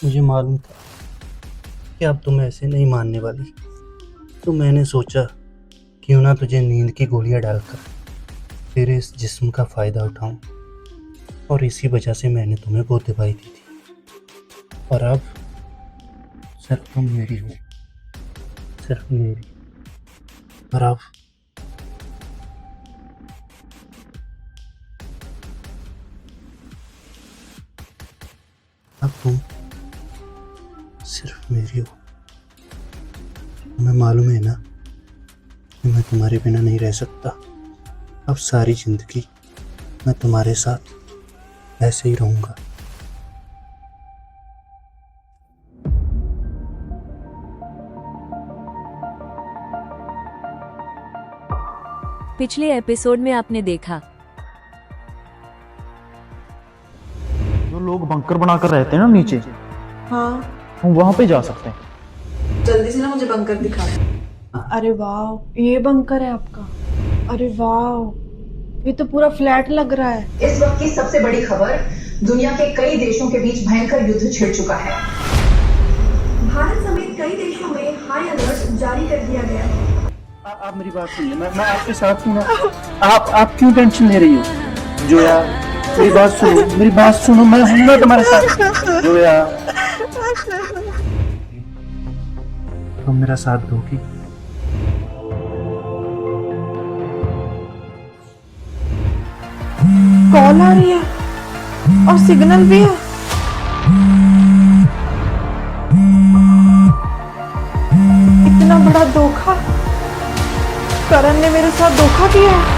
मुझे मालूम था कि अब तुम ऐसे नहीं मानने वाली, तो मैंने सोचा क्यों ना तुझे नींद की गोलियां डालकर तेरे इस जिस्म का फ़ायदा उठाऊं। और इसी वजह से मैंने तुम्हें वो दवाई दी थी। और अब सिर्फ तुम मेरी हो, सिर्फ मेरी। और अब तुम सिर्फ मेरी हो। तुम्हें मालूम है ना कि मैं तुम्हारे बिना नहीं रह सकता। अब सारी जिंदगी मैं तुम्हारे साथ ऐसे ही रहूंगा। पिछले एपिसोड में आपने देखा जो लोग बंकर बनाकर रहते हैं ना नीचे, हाँ, हम वहां पे जा सकते हैं। जल्दी से ना मुझे बंकर दिखा। अरे वाह, ये बंकर है आपका। अरे वाह, ये तो पूरा फ्लैट लग रहा है। इस वक्त की सबसे बड़ी खबर, दुनिया के कई देशों के बीच भयंकर युद्ध छिड़ चुका है। भारत समेत कई देशों में हाई अलर्ट जारी कर दिया गया है। आप मेरी बात सुनिए, मैं आपके साथ हूँ ना। आप क्यों टेंशन ले रही हो जोया? मेरी बात सुनो, मैं हूँ ना तुम्हारे साथ जोया। तुम मेरा साथ दोगी? कॉल आ रही है और सिग्नल भी है। इतना बड़ा धोखा, करण ने मेरे साथ धोखा किया है।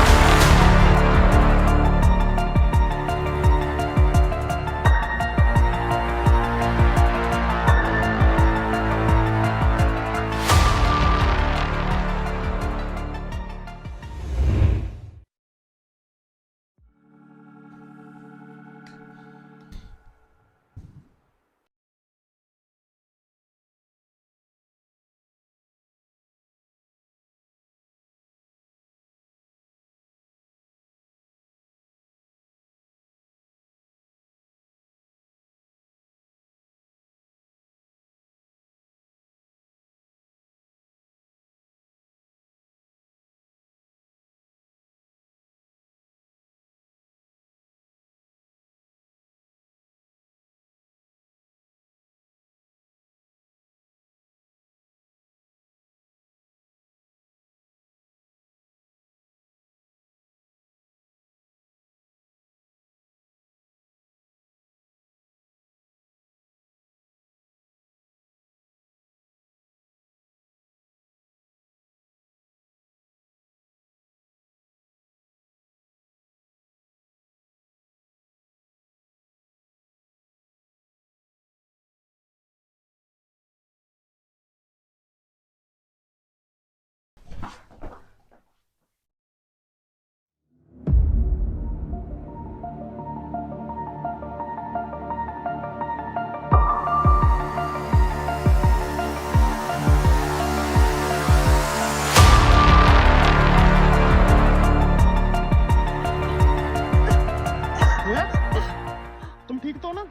तुम ठीक तो ना?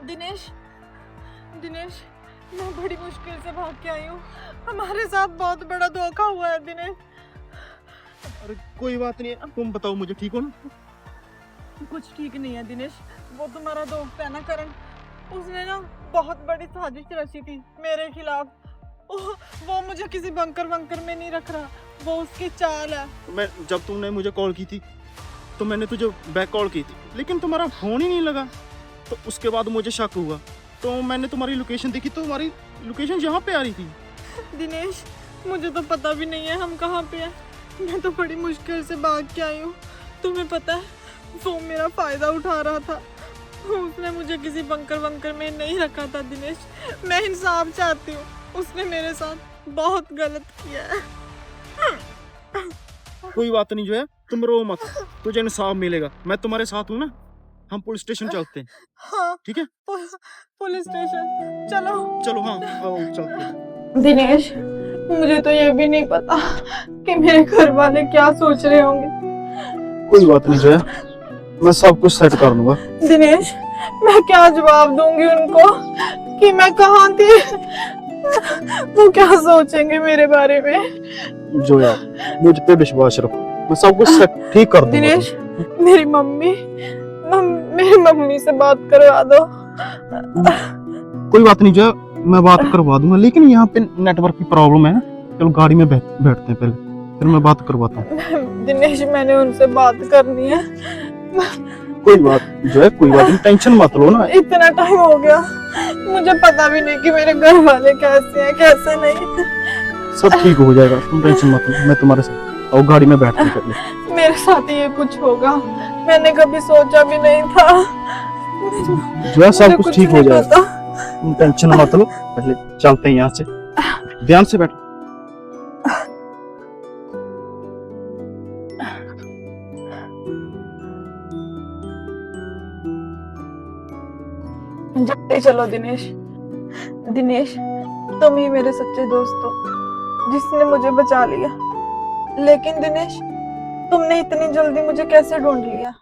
दिनेश, मैं बड़ी मुश्किल से भाग के आई हूँ। हमारे साथ बहुत बड़ा धोखा हुआ है दिनेश। अरे कोई बात नहीं है, तुम बताओ मुझे, ठीक हो ना? कुछ ठीक नहीं है दिनेश। वो तुम्हारा दोस्त है ना करण, उसने ना बहुत बड़ी साजिश रची थी मेरे खिलाफ। वो मुझे किसी बंकर में नहीं रख रहा, वो उसकी चाल है। जब तुमने मुझे कॉल की थी तो मैंने तुझे बैक कॉल की थी, लेकिन तुम्हारा फोन ही नहीं लगा। तो उसके बाद मुझे शक हुआ, तो मैंने तुम्हारी लोकेशन देखी, तो तुम्हारी लोकेशन यहाँ पे आ रही थी। दिनेश, मुझे तो पता भी नहीं है हम कहाँ पे हैं। मैं तो बड़ी मुश्किल से भाग के आई हूँ। तुम्हें पता है, वो मेरा फायदा उठा रहा था। उसने मुझे किसी बंकर में नहीं रखा था दिनेश। मैं इंसाफ चाहती हूँ, उसने मेरे साथ बहुत गलत किया है। कोई बात नहीं जो है, तुम रो मत, तुझे इंसाफ मिलेगा। मैं तुम्हारे साथ हूँ ना। हम पुलिस स्टेशन चलते हैं, हाँ, ठीक है? पुलिस स्टेशन चलो। चलो, हाँ चलते हैं। दिनेश, मुझे तो ये भी नहीं पता कि मेरे घर वाले क्या सोच रहे होंगे। कोई बात नहीं जो है, मैं सब कुछ सेट कर लूंगा। दिनेश, मैं क्या जवाब दूंगी उनको? कि मैं कहाँ थी। वो क्या सोचेंगे मेरे बारे में। जोया मुझ पे विश्वास रखो, मैं सब कुछ ठीक कर दूंगा। दिनेश, मेरी मम्मी से बात करवा दो। कोई बात नहीं जोया, मैं बात करवा दूंगा, लेकिन यहाँ पे नेटवर्क की प्रॉब्लम है। चलो गाड़ी में बैठते हैं पहले, फिर मैं बात करवाता हूँ। दिनेश, मैंने उनसे बात करनी है। कोई बात जो है, कोई बात नहीं, टेंशन मत लो ना। इतना टाइम हो गया, मुझे पता भी नहीं कि मेरे घर वाले कैसे हैं कैसे नहीं। सब ठीक हो जाएगा, तुम टेंशन मत लो, मैं तुम्हारे साथ। और गाड़ी में बैठते हैं पहले। मेरे साथ ये कुछ होगा, मैंने कभी सोचा भी नहीं था। जो है सब मुझे कुछ ठीक हो नहीं जाएगा, पता। तुम टेंशन मत लो। पहले चलते हैं यहाँ से, ध्यान से बैठो। जल्दी चलो दिनेश। दिनेश, तुम ही मेरे सच्चे दोस्त हो जिसने मुझे बचा लिया। लेकिन दिनेश, तुमने इतनी जल्दी मुझे कैसे ढूंढ लिया?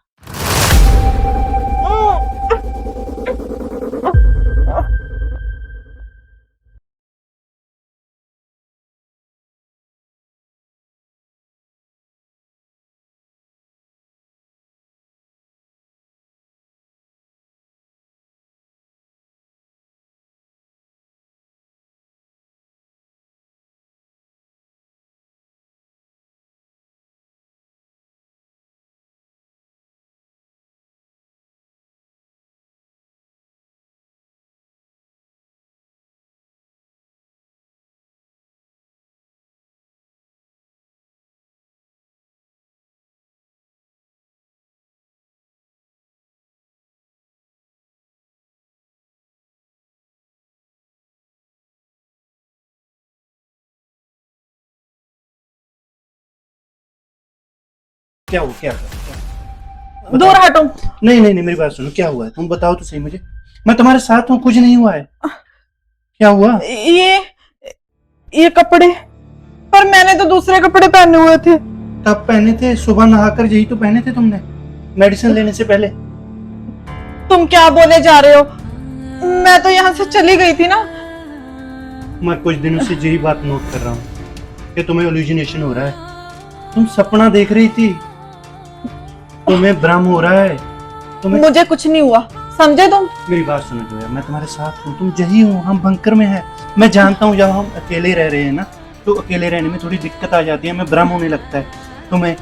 क्या हुआ, क्या हुआ? दूर हटो। नहीं नहीं नहीं, मेरी बात सुनो, क्या हुआ है तुम बताओ तो सही मुझे। मैं तुम्हारे साथ हूँ, कुछ नहीं हुआ है। क्या हुआ? ये कपड़े, पर मैंने तो दूसरे कपड़े पहने हुए थे। कब पहने थे? सुबह नहाकर यही तो पहने थे तुमने, मेडिसिन लेने से पहले। तुम क्या बोले जा रहे हो? मैं तो यहाँ से चली गई थी ना। मैं कुछ दिनों से यही बात नोट कर रहा हूँ कि तुम्हें एल्यूसिनेशन हो रहा है। तुम सपना देख रही थी, तुम्हें भ्रम हो रहा है। तुम्हें मुझे कुछ नहीं हुआ, समझे तुम? मेरी बात सुनो जो है, मैं तुम्हारे साथ हूँ, तुम यही हो, हम बंकर में हैं। मैं जानता हूँ जब हम अकेले रह रहे हैं ना, तो अकेले रहने में थोड़ी दिक्कत आ जाती है, हमें भ्रम होने लगता है। तुम्हें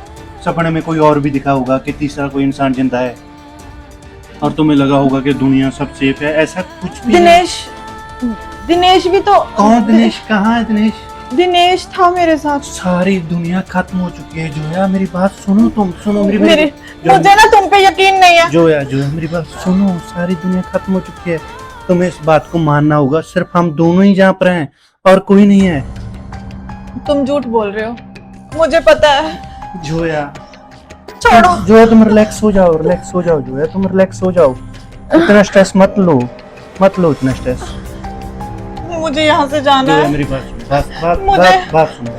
सपने में कोई और भी दिखा होगा कि तीसरा कोई इंसान जिंदा है, और तुम्हें लगा होगा कि दुनिया सब सेफ है। ऐसा कुछ भी दिनेश भी तो। कौन दिनेश? कहाँ है दिनेश? दिनेश था मेरे साथ। सारी दुनिया खत्म हो चुकी है जोया, मेरी बात सुनो, तुम सुनो मेरी मुझे ना तुम पे यकीन नहीं है। जोया मेरी बात सुनो, सारी दुनिया खत्म हो चुकी है। तुम्हें इस बात को मानना होगा, सिर्फ हम दोनों ही जहाँ पर हैं और कोई नहीं है। तुम झूठ बोल रहे हो, मुझे पता है। जोया छोड़ो। तुम रिलैक्स हो जाओ, जोया तुम रिलैक्स हो जाओ। इतना स्ट्रेस मत लो इतना स्ट्रेस। मुझे यहाँ से जाना है। मेरी बात सुनो, बात सुनो।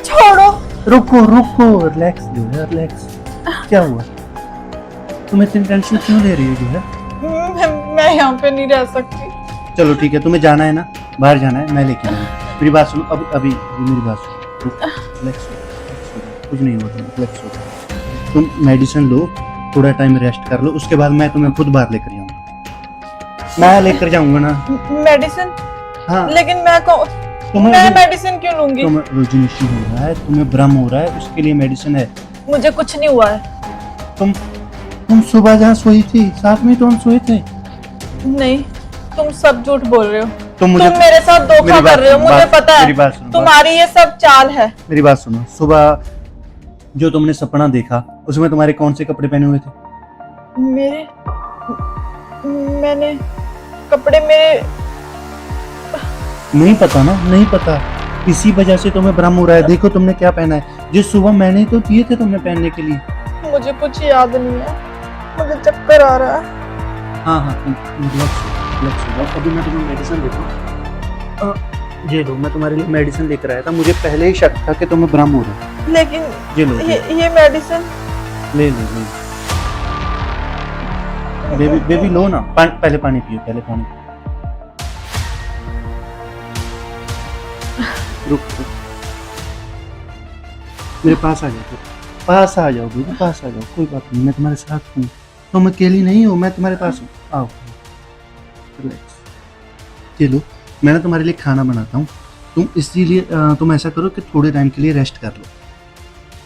छोड़ो। रुको, रिलैक्स जोया, रिलैक्स। क्या हुआ? तुम इतनी टेंशन क्यों ले रही हो जोया? मैं यहाँ पे नहीं रह सकती। चलो ठीक है, तुम्हें जाना है ना, बाहर जाना है, मैं लेके जाऊंगा। मेरी बात सुनो, अभी मेरी बात सुनो, रिलैक्स हो, कुछ नहीं होगा, रिलैक्स हो। तुम मेडिसिन लो, थोड़ा टाइम रेस्ट कर लो, उसके बाद मैं तुम्हें खुद बाहर लेकर जाऊंगा। मैं लेकर जाऊंगा ना। मेडिसिन? हाँ, लेकिन मैं मेडिसिन क्यों लूंगी? तुम्हें एल्यूसिनेशन हो रहा है, तुम्हें भ्रम हो रहा है, उसके लिए मेडिसिन है। मुझे कुछ नहीं हुआ है। तुम सुबह जहाँ सोई थी, साथ में तो हम सोए थे। नहीं, तुम सब झूठ बोल रहे हो। तुम मुझे मेरे साथ धोखा कर रहे हो, मुझे पता है। तुम्हारी ये सब चाल है। मेरी बात सुनो, सुबह जो तुमने सपना देखा, उसमें तुम्हारे कौन से कपड़े पहने हुए थे? मैंने कपड़े मेरे नहीं पता ना, नहीं पता, इसी वजह से तुम्हें भ्रम हो रहा है। देखो तुमने क्या पहना है, जो सुबह मैंने तो दिए थे तुमने पहनने के लिए। मुझे कुछ याद नहीं है, मुझे चक्कर आ रहा है। हाँ, रिलैक्स हो जाओ। अभी मैं तुम्हें मेडिसिन देता हूँ, ये लो, मैं तुम्हारे लिए मेडिसिन लेकर आया था। मुझे पहले ही शक था कि तुम्हें भ्रम हो रहा है। लेकिन ये लो, ये मेडिसिन ले बेबी लो ना, पहले पानी पियो, पहले पानी पियो। रुक रुक, मेरे पास आ जाओ, पास आ जाओ बेबी, पास आ जाओ, कोई बात नहीं, मैं तुम्हारे साथ हूँ, तुम अकेली नहीं हो, मैं तुम्हारे पास हूँ, आओ रिलैक्स। चलो मैं ना तुम्हारे लिए खाना बनाता हूँ, तुम इसीलिए तुम ऐसा करो कि थोड़े टाइम के लिए रेस्ट कर लो,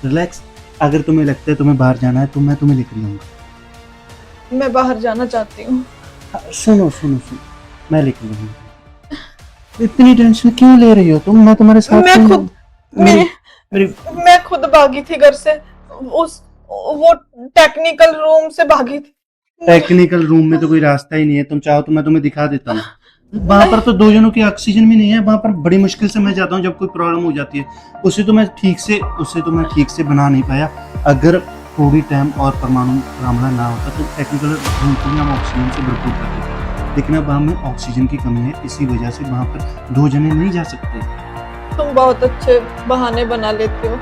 रिलैक्स। अगर तुम्हें लगता है तुम्हें बाहर जाना है तो मैं तुम्हें लेकर जाऊँगा। मैं बाहर जाना चाहती हूँ। सुनो सुनो सुनो, मैं लेकर जाऊँगा। इतनी टेंशन क्यों ले रही हो तुम, मैं तुम्हारे साथ मैं हूँ। खुद मेरी मेरी मैं खुद भागी थी घर से, उस वो टेक्निकल रूम से भागी थी। टेक्निकल रूम में तो कोई रास्ता ही नहीं है, तुम चाहो तो मैं तुम्हें दिखा देता हूँ। वहां पर तो दो जनों की ऑक्सीजन भी नहीं है, वहां पर बड़ी मुश्किल से मैं जाता हूँ जब कोई प्रॉब्लम हो जाती है। उसे तो मैं ठीक से बना नहीं पाया। अगर थोड़ी टाइम और परमाणु रामला ना होता तो टेक्निकल रूम को हम ऑक्सीजन से भरपूर कर देते, लेकिन अब हमें ऑक्सीजन की कमी है, इसी वजह से वहां पर दो जने नहीं जा सकते। तुम बहुत अच्छे बहाने बना लेते हो,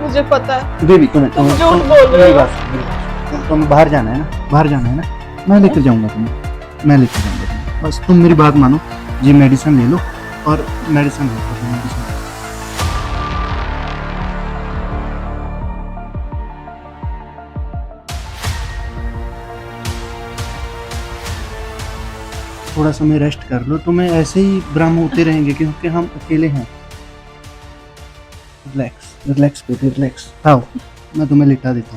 मुझे पता है। बेबी तुम झूठ बोल रहे हो। तुम्हें बाहर जाना है ना, बाहर जाना है ना, मैं लेकर जाऊंगा तुम्हें, मैं लेकर जाऊंगा तुम्हें, बस तुम मेरी बात मानो, ये मेडिसिन ले लो और मेडिसिन ले लो, मेडिसिन। थोड़ा समय रेस्ट कर लो, तुम्हें ऐसे ही भ्रम होते रहेंगे क्योंकि हम अकेले हैं। रिलैक्स रिलैक्स बेबी रिलैक्स, आओ मैं तुम्हें लिटा देता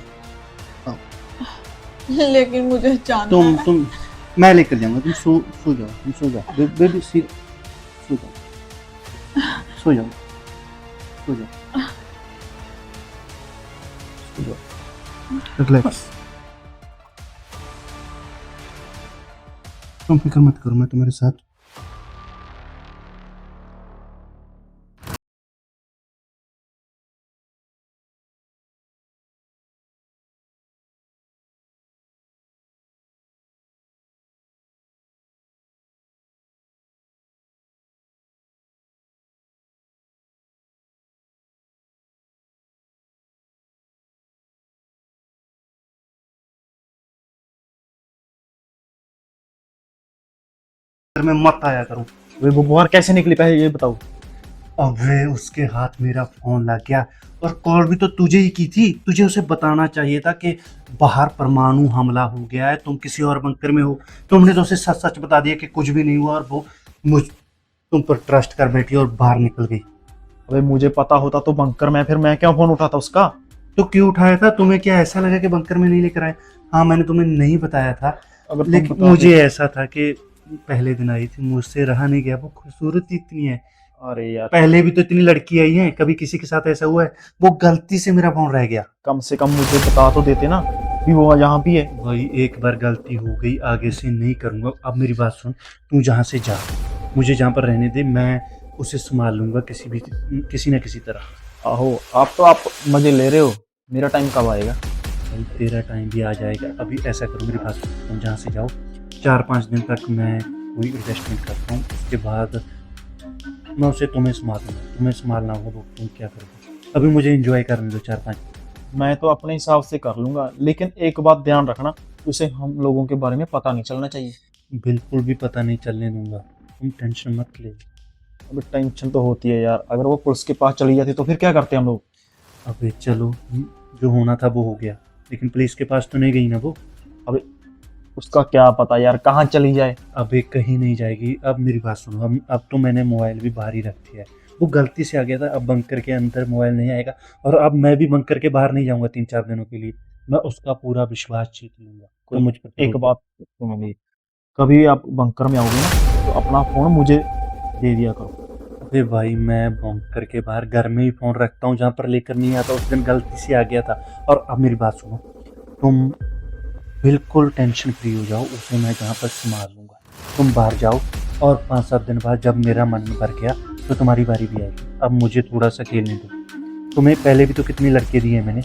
हूँ। लेकिन मुझे जानना है। तुम मैं लेकर जाऊंगा, तुम सो जाओ, तुम सो जाओ बेबी, सो जाओ, सो जाओ, सो जाओ, सो जाओ, रिलैक्स। तुम फिक्र मत करो, मैं तुम्हारे साथ। मैं मत आया करूं। वे वो बाहर कैसे निकली पहले ये बताओ। अबे उसके हाथ मेरा फोन लग गया, और कॉल भी तो तुझे ही की थी, तुझे उसे बताना चाहिए था कि बाहर परमाणु हमला हो गया है, तुम किसी और बंकर में हो। तुमने तो उसे सच सच बता दिया कि कुछ भी नहीं हुआ, और वो मुझ तुम पर ट्रस्ट कर बैठी और बाहर निकल गई। अबे मुझे पता होता तो बंकर में, फिर मैं क्यों फोन उठाता उसका। तो क्यों उठाया था? तुम्हें क्या ऐसा लगा कि बंकर में नहीं लेकर आए? हाँ मैंने तुम्हें नहीं बताया था, अगर तुम लेकिन बता मुझे ऐसा था कि पहले दिन आई थी, मुझसे रहा नहीं गया। वो खूबसूरत ही इतनी है, अरे यार पहले भी तो इतनी लड़की आई है, कभी किसी के साथ ऐसा हुआ है? वो गलती से मेरा फोन रह गया। कम से कम मुझे बता तो देते ना कि वो यहाँ भी है। भाई एक बार गलती हो गई, आगे से नहीं करूंगा। अब मेरी बात सुन, तू जहाँ से जा, मुझे जहाँ पर रहने दे, मैं उसे संभाल लूंगा किसी न किसी तरह। आहो आप मजे ले रहे हो, मेरा टाइम कब आएगा? भाई तेरा टाइम भी आ जाएगा। अभी ऐसा करो, मेरी बात सुन, तुम जहाँ से जाओ 4-5 दिन तक मैं कोई इन्वेस्टमेंट करता हूँ, उसके बाद मैं उसे तुम्हें संभालूंगा। तुम्हें संभालना होगा तो तुम क्या करोगे? अभी मुझे एंजॉय करने दो 4-5। मैं तो अपने हिसाब से कर लूंगा, लेकिन एक बात ध्यान रखना, उसे हम लोगों के बारे में पता नहीं चलना चाहिए। बिल्कुल भी पता नहीं चलने दूंगा, तुम टेंशन मत ले। अबे टेंशन तो होती है यार, अगर वो पुलिस के पास चली जाती तो फिर क्या करते हम लोग? अबे चलो, जो होना था वो हो गया, लेकिन पुलिस के पास तो नहीं गई ना वो। अबे उसका क्या पता यार कहाँ चली जाए। अबे कहीं नहीं जाएगी। अब मेरी बात सुनो, अब तो मैंने मोबाइल भी बाहर ही रख दिया है, वो गलती से आ गया था। अब बंकर के अंदर मोबाइल नहीं आएगा, और अब मैं भी बंकर के बाहर नहीं जाऊंगा 3-4 दिनों के लिए। मैं उसका पूरा विश्वास जीत लूंगा, तो मुझ पर एक बात सुनो मेरी, कभी आप बंकर में आओगे ना तो अपना फोन मुझे दे दिया करो। अरे भाई मैं बंकर के बाहर घर में ही फोन रखता हूँ, जहाँ पर लेकर नहीं आता। उस दिन गलती से आ गया था। और अब मेरी बात सुनो, तुम बिल्कुल टेंशन फ्री हो जाओ, उसे मैं जहाँ पर संभाल लूंगा। तुम बाहर जाओ, और 5-7 दिन बाद जब मेरा मन भर गया तो तुम्हारी बारी भी आएगी। अब मुझे थोड़ा सा खेलने दो। तुम्हें पहले भी तो कितनी लड़के दिए मैंने,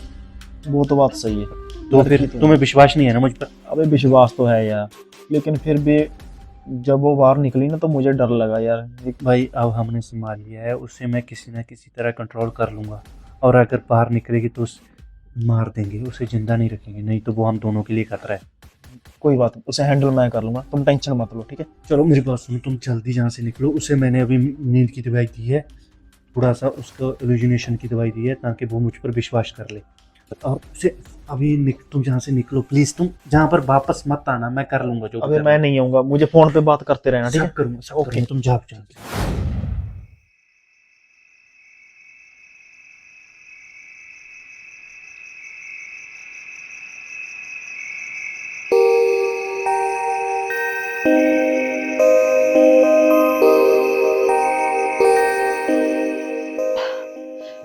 वो तो बात सही है, तो फिर तुम्हें विश्वास नहीं है ना मुझ पर? अबे विश्वास तो है यार, लेकिन फिर भी जब वो बाहर निकली ना तो मुझे डर लगा यार। भाई अब हमने संभाल लिया है, उसे मैं किसी ना किसी तरह कंट्रोल कर लूंगा, और अगर बाहर निकलेगी तो उसे मार देंगे, उसे जिंदा नहीं रखेंगे, नहीं तो वो हम दोनों के लिए खतरा है। कोई बात नहीं, उसे हैंडल मैं कर लूंगा, तुम टेंशन मत लो, ठीक है? चलो मेरी बात सुनो, तुम जल्दी यहाँ से निकलो। उसे मैंने अभी नींद की दवाई दी है, थोड़ा सा उसको इल्यूजिनेशन की दवाई दी है ताकि वो मुझ पर विश्वास कर ले। और उसे अभी तुम जहाँ से निकलो प्लीज, तुम जहाँ पर वापस मत आना, मैं कर लूंगा जो भी अबे करना मैं है। नहीं आऊंगा, मुझे फोन पे बात करते रहना, ठीक है? सब करूंगा, सब ओके। करूंगा, तुम जाओ जाओ।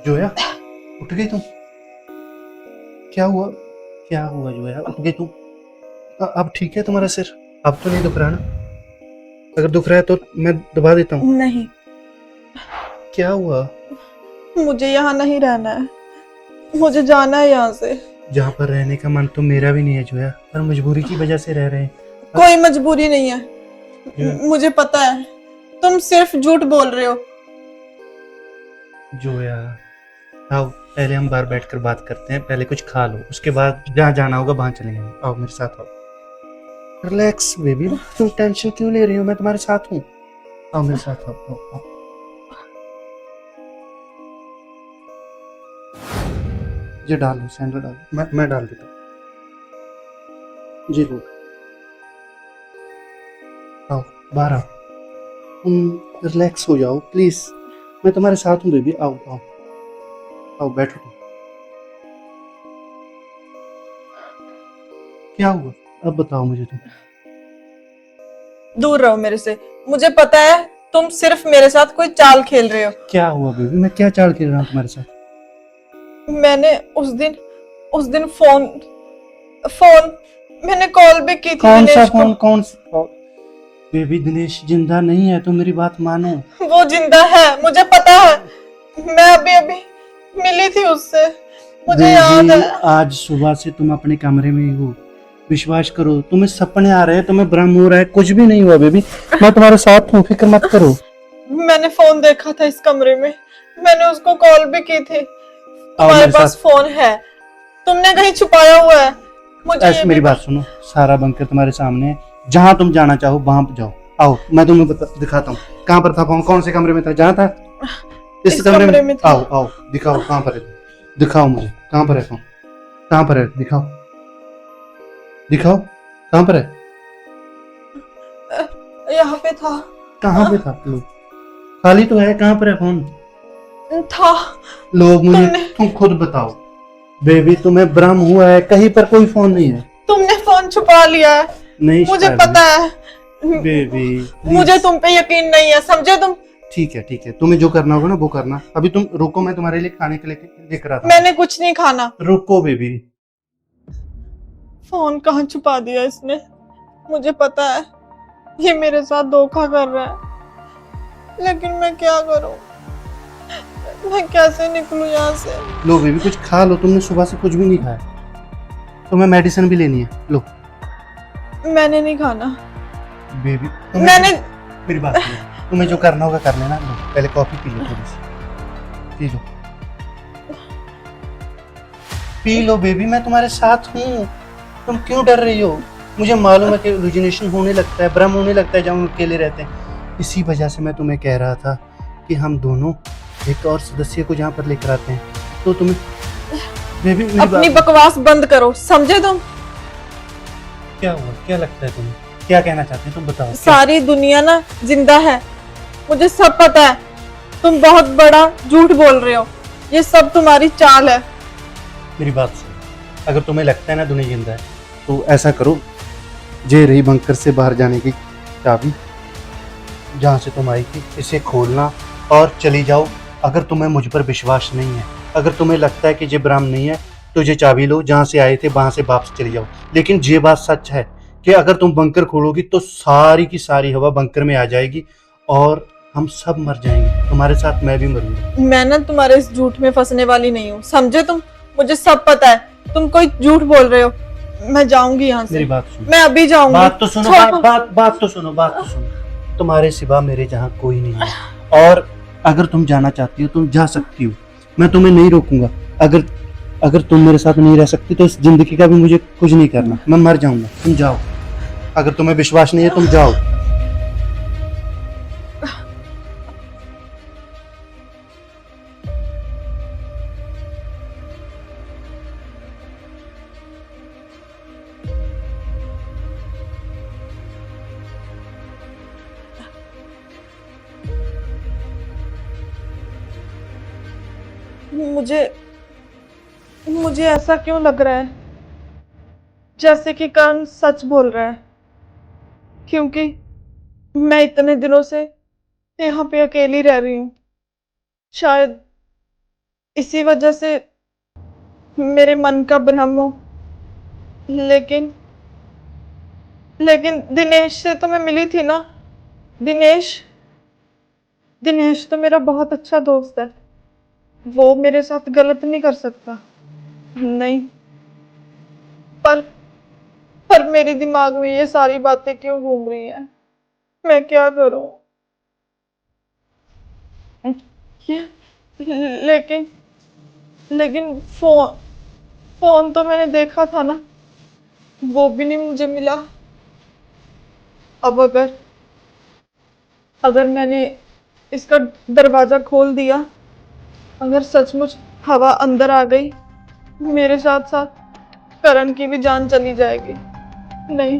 जोया, उठ गई तुम? क्या हुआ? क्या हुआ जोया, उठ गई तुम? अब ठीक है तुम्हारा सिर? अब तो नहीं दुख रहा ना? अगर दुख रहा है तो मैं दबा देता हूँ। नहीं, क्या हुआ? मुझे यहाँ नहीं रहना है, मुझे जाना है यहाँ से। जहाँ पर रहने का मन तो मेरा भी नहीं है जोया, पर मजबूरी की वजह से रह रहे हैं। कोई मजबूरी नहीं है, जो- मुझे पता है, तुम सिर्फ झूठ बोल रहे हो। जोया, आओ पहले हम बाहर बैठकर बात करते हैं, पहले कुछ खा लो, उसके बाद जहाँ जाना होगा वहां चलेंगे। आओ मेरे साथ आओ। रिलैक्स बेबी, तुम टेंशन क्यों ले रही हो? मैं तुम्हारे साथ हूँ। आओ मेरे साथ आओ, आओ, आओ। ये डालो, सैंडल डालो, मैं डाल देता हूँ। जी लो, आओ बाहर आओ, तुम रिलैक्स हो जाओ प्लीज, मैं तुम्हारे साथ हूँ बेबी। आओ आओ आओ, बैठो तुम। क्या हुआ अब बताओ मुझे तुम। दूर रहो मेरे से, मुझे पता है तुम सिर्फ मेरे साथ कोई चाल खेल रहे हो। क्या हुआ बेबी? मैं क्या चाल खेल रहा हूँ तुम्हारे साथ? मैंने उस दिन फोन मैंने कॉल भी की थी कौन सा दिनेश फोन? कौन सा? बेबी दिनेश जिंदा नहीं है, तो मेरी बात मानो। को। वो जिंदा है, मुझे पता है, मैं अभी मिली थी उससे, मुझे याद बेबी है। आज सुबह से तुम अपने कमरे में ही हो, विश्वास करो, तुम्हें सपने आ रहे हैं, तुम्हें भ्रम हो रहा है, कुछ भी नहीं हुआ बेबी, मैं तुम्हारे साथ हूँ, फिक्र मत करो। मैंने फोन देखा था इस कमरे में, मैंने उसको कॉल भी की थी। आओ तुम्हारे मेरे पास साथ। फोन है, तुमने कहीं छुपाया हुआ है। मुझे ऐसे ये मेरी भी- बात सुनो, सारा बंकर तुम्हारे सामने है, जहाँ तुम जाना चाहो वहां पर जाओ। आओ मैं तुम्हें दिखाता हूँ कहाँ पर था फोन, कौन से कमरे में था, जहाँ था इस कमरे में था। आओ आओ दिखाओ कहाँ पर है, दिखाओ मुझे कहाँ पर है फोन, कहाँ पर है, दिखाओ दिखाओ कहाँ पर है, यहाँ पे था। कहाँ पे था? लो खाली तो है, कहाँ पर है फोन? था। लोग मुझे तुमने- तुम खुद बताओ बेबी, तुम्हें भ्रम हुआ है, कहीं पर कोई फोन नहीं है। तुमने फोन छुपा लिया है, नहीं मुझे शायद पता है। बेबी मुझे तुम पे यकीन नहीं है, समझे तुम? ठीक है, तुम्हें जो करना होगा ना वो करना। अभी तुम रुको, मैं तुम्हारे लिए खाने के लिए लेकर आता हूँ। मैंने कुछ नहीं खाना। रुको बेबी। फोन कहाँ छुपा दिया इसने? मुझे पता है ये मेरे साथ धोखा कर रहा है, लेकिन मैं क्या करूं? मैं कैसे निकलूं यहाँ से? लो बेबी कुछ खा लो, तुमने सुबह से कुछ भी नहीं खाया, तुम्हें मेडिसिन भी लेनी है, लो मैंने नहीं खाना। बेबी। मैंने मेरी बात सुनो, तुम्हें जो करना होगा कर लेना। लो पहले कॉफी पी लो, थोड़ी C P low, P low baby, मैं तुम्हारे साथ हूँ, तुम क्यों डर रही हो? मुझे मालूम है कि इल्यूजिनेशन होने लगता है, भ्रम होने लगता है जब हम अकेले रहते हैं, इसी वजह से मैं तुम्हें कह रहा था कि हम दोनों एक और सदस्य को जहाँ पर लेकर आते हैं। तो तुम्हें बेबी मेरी अपनी बात, बकवास बंद करो, समझे तुम? क्या हुआ, क्या लगता है तुम्हें, क्या कहना चाहते हैं तुम बताओ। सारी दुनिया ना जिंदा है, मुझे सब पता है। तुम बहुत बड़ा झूठ बोल रहे हो, ये सब तुम्हारी चाल है। मेरी बात सुनो, अगर तुम्हें लगता है ना दुनिया जिंदा है तो ऐसा करो, जे रही बंकर से बाहर जाने की चाबी, जहाँ से तुम आई थी, इसे खोलना और चली जाओ। अगर तुम्हें मुझ पर विश्वास नहीं है, अगर तुम्हें लगता है कि ये ब्राह्म नहीं है, तो ये चाबी लो, जहाँ से आए थे वहाँ से वापस चली जाओ। लेकिन ये बात सच है कि अगर तुम बंकर खोलोगी तो सारी की सारी हवा बंकर में आ जाएगी और हम सब मर जाएंगे, तुम्हारे साथ मैं भी मरूंगा। मैं ना तुम्हारे इस झूठ में फंसने वाली नहीं हूँ, समझे तुम? मुझे सब पता है, तुम कोई झूठ बोल रहे हो। मैं जाऊंगी यहाँ मेरी से, बात सुनो, मैं अभी जाऊंगी। बात तो सुनो, बात तो सुनो, तुम्हारे सिवा मेरे जहाँ कोई नहीं है, और अगर तुम जाना चाहती हो तुम जा सकती हो, मैं तुम्हें नहीं रोकूंगा। अगर तुम मेरे साथ नहीं रह सकती तो इस जिंदगी का भी मुझे कुछ नहीं करना, मैं मर जाऊंगा, तुम जाओ। अगर तुम्हें विश्वास नहीं है तुम जाओ। मुझे मुझे ऐसा क्यों लग रहा है जैसे कि करण सच बोल रहा है, क्योंकि मैं इतने दिनों से यहाँ पे अकेली रह रही हूँ। शायद इसी वजह से मेरे मन का भ्रम हो। लेकिन लेकिन दिनेश से तो मैं मिली थी ना। दिनेश दिनेश तो मेरा बहुत अच्छा दोस्त है। वो मेरे साथ गलत नहीं कर सकता। नहीं, पर मेरे दिमाग में ये सारी बातें क्यों घूम रही हैं? मैं क्या करूं? लेकिन लेकिन फोन तो मैंने देखा था ना, वो भी नहीं मुझे मिला। अब अगर मैंने इसका दरवाजा खोल दिया, अगर सचमुच हवा अंदर आ गई, मेरे साथ साथ करण की भी जान चली जाएगी। नहीं,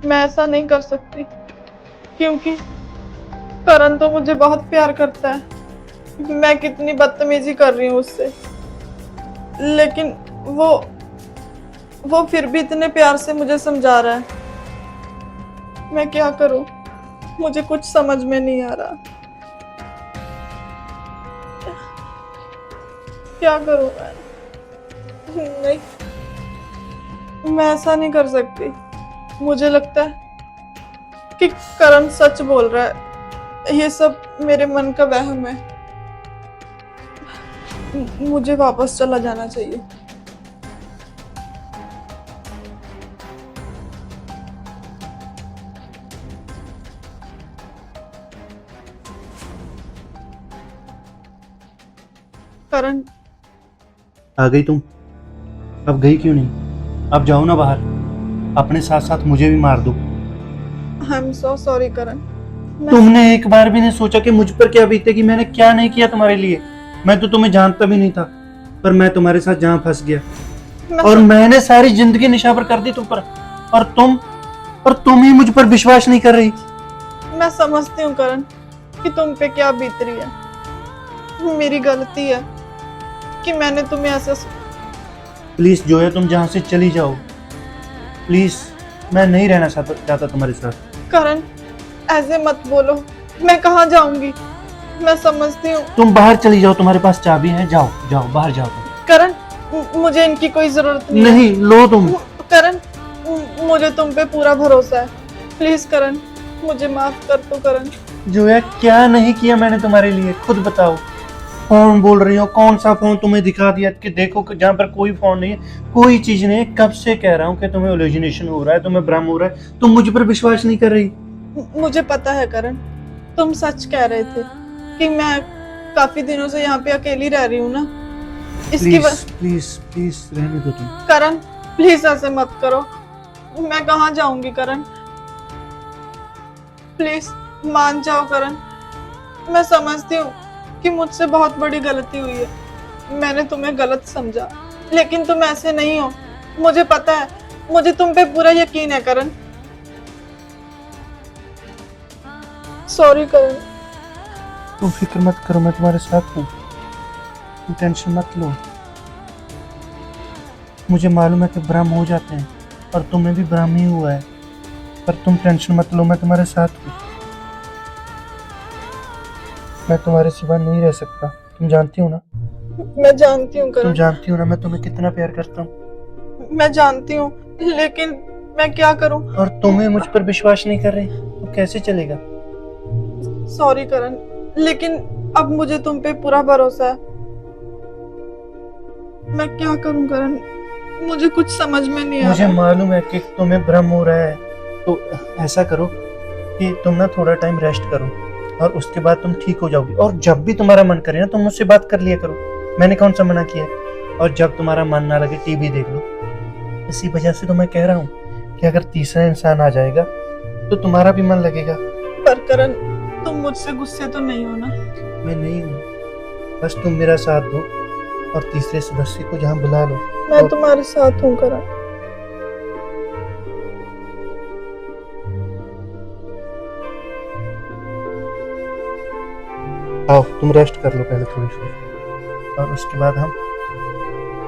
मैं ऐसा नहीं कर सकती, क्योंकि करण तो मुझे बहुत प्यार करता है। मैं कितनी बदतमीजी कर रही हूँ उससे, लेकिन वो फिर भी इतने प्यार से मुझे समझा रहा है। मैं क्या करूं? मुझे कुछ समझ में नहीं आ रहा। क्या करूं मैं? नहीं, मैं ऐसा नहीं कर सकती। मुझे लगता है कि करण सच बोल रहा है। ये सब मेरे मन का वहम है। मुझे वापस चला जाना चाहिए। करण, आ गई तुम? अब गई क्यों नहीं? अब जाओ ना बाहर, अपने साथ साथ मुझे भी मार दो। आई एम सो सॉरी करण। तुमने एक बार भी नहीं सोचा कि मुझ पर क्या बीतेगी? मैंने क्या नहीं किया तुम्हारे लिए? मैं तो तुम्हें जानता भी नहीं था, पर मैं तुम्हारे साथ जहां फंस गया और मैंने सारी जिंदगी निशावर कर दी तुम पर, और तुम ही मुझ पर विश्वास नहीं कर रही। मैं समझती हूँ करण कि तुम पे क्या बीत रही है। मेरी गलती है कि मैंने तुम्हें ऐसा प्लीज जोया, तुम जहां से चली जाओ प्लीज। मैं नहीं रहना चाहता तुम्हारे साथ। करण, ऐसे मत बोलो। मैं कहाँ जाऊंगी? मैं समझती हूँ। तुम बाहर चली जाओ, तुम्हारे पास चाबी है, जाओ जाओ बाहर जाओ तुम। करण, मुझे इनकी कोई जरूरत नहीं नहीं, लो तुम। करण, मुझे तुम पे पूरा भरोसा है। प्लीज करण, मुझे माफ कर दो करण। जोया, क्या नहीं किया मैंने तुम्हारे लिए? खुद बताओ। फोन बोल रही हो? कौन सा फोन तुम्हें दिखा दिया कि देखो कि जहाँ पर कोई फोन नहीं है, कोई चीज नहीं है? कब से कह रहा हूँ कि तुम्हें इल्यूमिनेशन हो रहा है, तुम्हें भ्रम हो रहा है, तुम मुझ पर विश्वास नहीं कर रही। मुझे पता है करण, तुम सच कह रहे थे कि मैं काफी दिनों से यहाँ पे अकेली रह रही हूँ ना, इसकी प्लीज प्लीज रहने दो तुम। करण, प्लीज ऐसे मत करो। मैं कहाँ जाऊंगी करण? प्लीज मान जाओ करण। मैं समझती हूँ कि मुझसे बहुत बड़ी गलती हुई है। मैंने तुम्हें गलत समझा, लेकिन तुम ऐसे नहीं हो। मुझे पता है, मुझे तुम पे पूरा यकीन है करण। सॉरी करण। तुम फिक्र मत करो, मैं तुम्हारे साथ हूँ, तुम टेंशन मत लो। मुझे मालूम है कि भ्रम हो जाते हैं और तुम्हें भी भ्रम ही हुआ है, पर तुम टेंशन मत लो, मैं तुम्हारे साथ हूँ। मैं तुम्हारे सिवा नहीं रह सकता, तुम जानती हो ना? मैं जानती हूँ तुम करण। जानती हो ना मैं तुम्हें कितना प्यार करता हूँ। मैं जानती हूँ, लेकिन मैं क्या करूँ? और तुम्हें मुझ पर विश्वास नहीं कर रही तो कैसे चलेगा? सॉरी करण, लेकिन अब मुझे तुम पे पूरा भरोसा है। मैं क्या करूं करण? मुझे कुछ समझ में नहीं आ मुझे रहा। मालूम है कि तुम्हें भ्रम हो रहा है, तो ऐसा करो कि तुम ना थोड़ा टाइम रेस्ट करो और उसके बाद तुम ठीक हो जाओगी। और जब भी तुम्हारा मन करे ना, तुम मुझसे बात कर लिया करो, मैंने कौन सा मना किया है। और जब तुम्हारा मन ना लगे, टीवी देख लो। इसी वजह से तो मैं कह रहा हूँ कि अगर तीसरा इंसान आ जाएगा तो तुम्हारा भी मन लगेगा। पर करण, तुम मुझसे गुस्से तो नहीं हो ना? मैं नहीं हूँ, बस तुम मेरा साथ दो और तीसरे सदस्य को जहाँ बुला लो। मैं तुम्हारे साथ हूँ करण। आओ, तुम रेस्ट कर लो पहले थोड़ी सी। और उसके बाद हम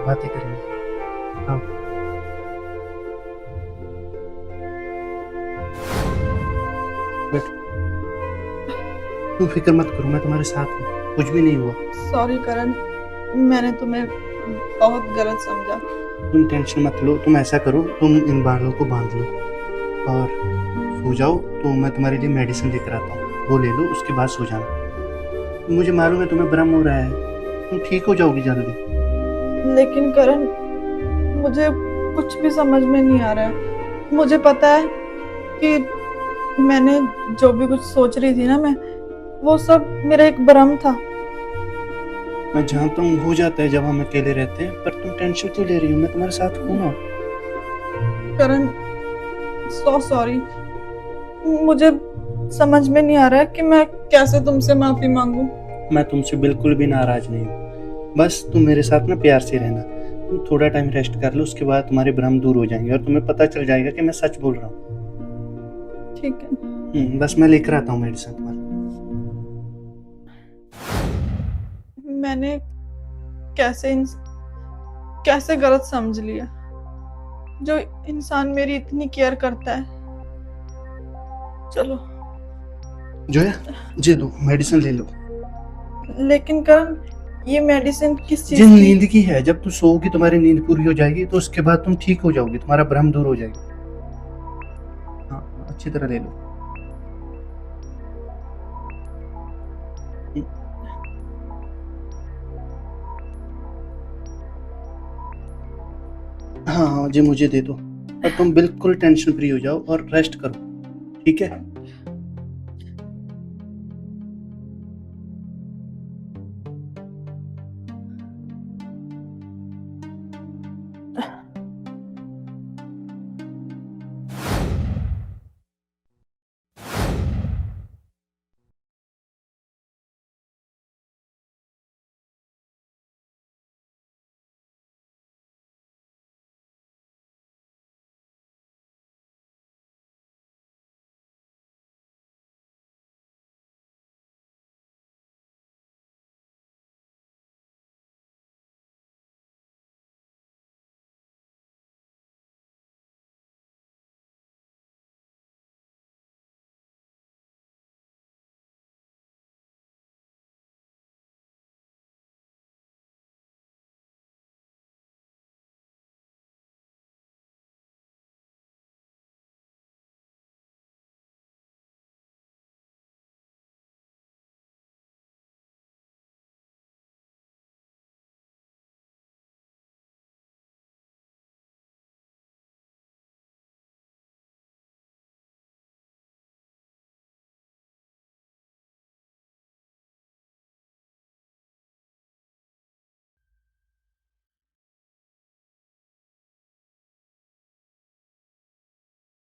बातें करेंगे। हाँ, बैठो। तुम फिक्र मत करो, मैं तुम्हारे साथ हूँ, कुछ भी नहीं हुआ। सॉरी करण, मैंने तुम्हें बहुत गलत समझा। तुम टेंशन मत लो, तुम ऐसा करो, तुम इन बालों को बांध लो और सो जाओ। तो मैं तुम्हारे लिए मेडिसिन लेकर आता हूँ, वो ले लो, उसके बाद सो जाना। मुझे मालूम है तुम्हें भ्रम हो रहा है, तुम ठीक हो जाओगी जल्दी। लेकिन करण, मुझे कुछ भी समझ में नहीं आ रहा है। मुझे पता है कि मैंने जो भी कुछ सोच रही थी ना, मैं वो सब मेरा एक भ्रम था। मैं जानता हूँ हो जाता है जब हम अकेले रहते हैं, पर तुम टेंशन क्यों ले रही हो? मैं तुम्हारे साथ हूँ ना। करण, सो सॉरी। मुझे समझ में नहीं आ रहा है कि मैं कैसे तुमसे माफी मांगू। मैं तुमसे बिल्कुल भी नाराज नहीं हूँ, बस तुम मेरे साथ ना प्यार से रहना। तुम थोड़ा टाइम रेस्ट कर लो, उसके बाद तुम्हारे भ्रम दूर हो जाएंगे और तुम्हें पता चल जाएगा कि मैं सच बोल रहा हूँ। ठीक है। बस मैं लेकर आता हूँ मेडिसिन तुम्हारी। मैंने कैसे गलत समझ लिया। जो इंसान मेरी इतनी केयर करता है। चलो। जोया, ये लो मेडिसिन ले लो। लेकिन करण, ये मेडिसिन किस चीज ये की? नींद की है, जब तुम सोओगी तुम्हारी नींद पूरी हो जाएगी, तो उसके बाद तुम ठीक हो जाओगी, तुम्हारा भ्रम दूर हो जाएगा। हाँ, अच्छी तरह ले लो। हाँ हाँ, जी मुझे दे दो और तुम बिल्कुल टेंशन फ्री हो जाओ और रेस्ट करो, ठीक है?